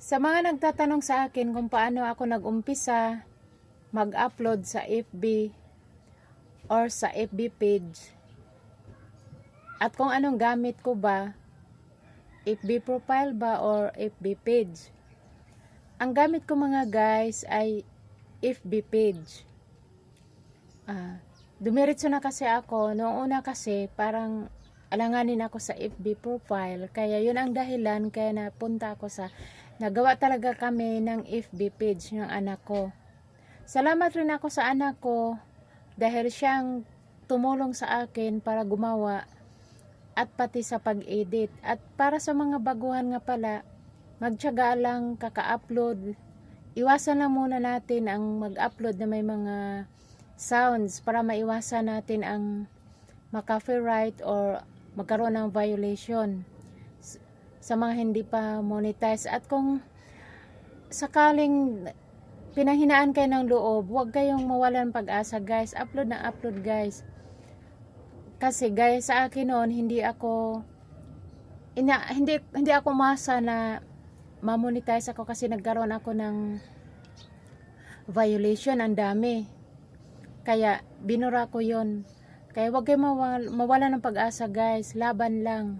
Sa mga nagtatanong sa akin kung paano ako nag-umpisa mag-upload sa FB or sa FB page at kung anong gamit ko ba, FB profile ba or FB page. Ang gamit ko mga guys ay FB page. Dumiretso na kasi ako. Noong una kasi parang alanganin ako sa FB profile. Kaya yun ang dahilan kaya napunta ako sa nagawa talaga kami ng FB page ng anak ko. Salamat rin ako sa anak ko dahil siyang tumulong sa akin para gumawa at pati sa pag-edit. At para sa mga baguhan nga pala, magtiyaga lang kaka-upload. Iwasan lang muna natin ang mag-upload na may mga sounds para maiwasan natin ang maka-copyright or magkaroon ng violation sa mga hindi pa monetize. At kung sakaling pinanghinaan kayo ng loob, huwag kayong mawalan pag-asa guys. Upload na upload guys. Kasi guys, sa akin noon hindi ako umasa na ma-monetize ako kasi nagkaroon ako ng violation, ang dami. Kaya binura ko 'yon. Kaya huwag kayong mawala ng pag-asa guys. Laban lang.